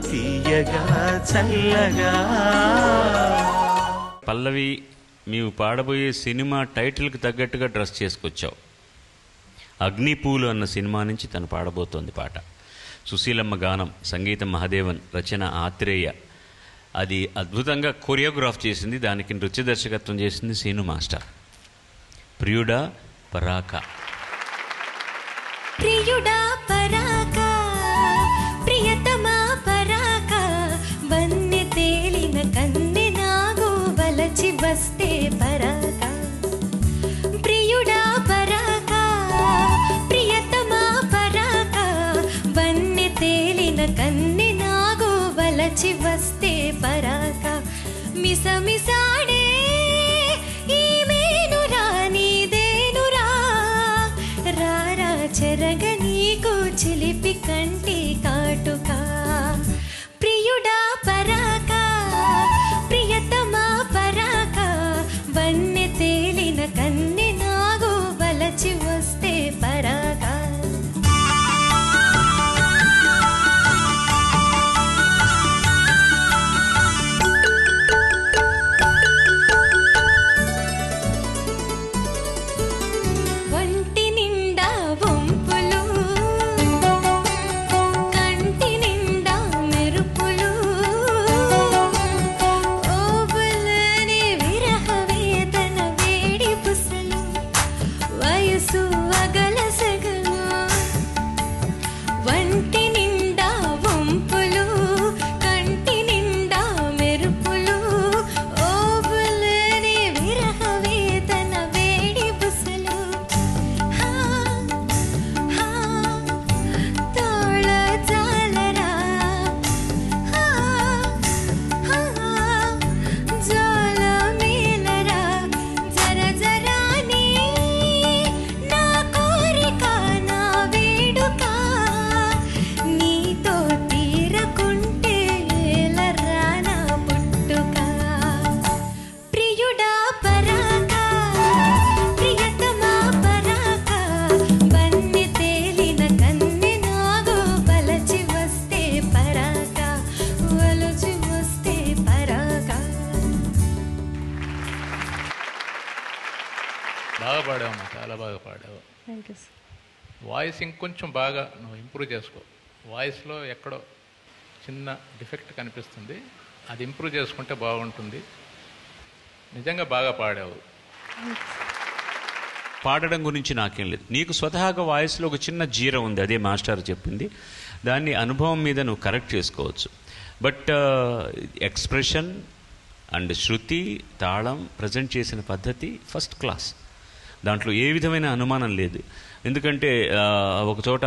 తీయగా చల్లగా. పల్లవి, నీవు పాడబోయే సినిమా టైటిల్కి తగ్గట్టుగా డ్రెస్ చేసుకొచ్చావు. అగ్నిపూలు అన్న సినిమా నుంచి తను పాడబోతోంది పాట. సుశీలమ్మ గానం, సంగీతం మహాదేవన్, రచన ఆత్రేయ. అది అద్భుతంగా కొరియోగ్రాఫ్ చేసింది, దానికి నృత్య దర్శకత్వం చేసింది సీను మాస్టర్. ప్రియుడా పరాకా. ప్రియుడా పరాకా, ప్రియతమా పరాకా, వన్నె తేలిన కన్నె నాగు వలచి వస్తే పరాకా. ప్రియుడా పరాకా, ప్రియతమా పరాకా, వన్నె తేలిన కన్నె నాగు వలచి వస్తే పరాకా. మిసమిసాడే ఈ మేనురా నీదేనురా, రారా చెరగ నీకు చిలిపి కంటి కాటుకా. ప్రియుడా పరాకా, ప్రియతమా పరాకా, వన్నె తేలిన కన్నె నాగు వలచి వస్తే పరాకా. బాగా పాడావమ్మా, చాలా బాగా పాడావు. Thank you sir. వాయిస్ ఇంకొంచెం బాగా నువ్వు ఇంప్రూవ్ చేసుకో. వాయిస్లో ఎక్కడో చిన్న డిఫెక్ట్ కనిపిస్తుంది, అది ఇంప్రూవ్ చేసుకుంటే బాగుంటుంది. నిజంగా బాగా పాడావు. పాడడం గురించి నాకేం లేదు, నీకు స్వతహాగా వాయిస్లో ఒక చిన్న జీర ఉంది, అదే మాస్టర్ చెప్పింది. దాన్ని అనుభవం మీద నువ్వు కరెక్ట్ చేసుకోవచ్చు. బట్ ఎక్స్ప్రెషన్ అండ్ శృతి, తాళం, ప్రజెంట్ చేసిన పద్ధతి ఫస్ట్ క్లాస్. దాంట్లో ఏ విధమైన అనుమానం లేదు. ఎందుకంటే ఒక చోట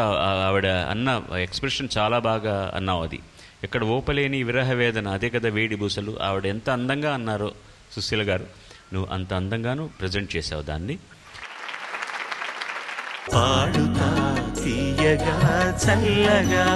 ఆవిడ అన్న ఎక్స్ప్రెషన్ చాలా బాగా అన్నావు. అది ఎక్కడ ఓపలేని విరహ వేదన, అదే కదా వేడి బూసలు. ఆవిడ ఎంత అందంగా అన్నారో సుశీల గారు, నువ్వు అంత అందంగాను ప్రజెంట్ చేసావు దాన్ని. పాడుతా తీయగా చల్లగా.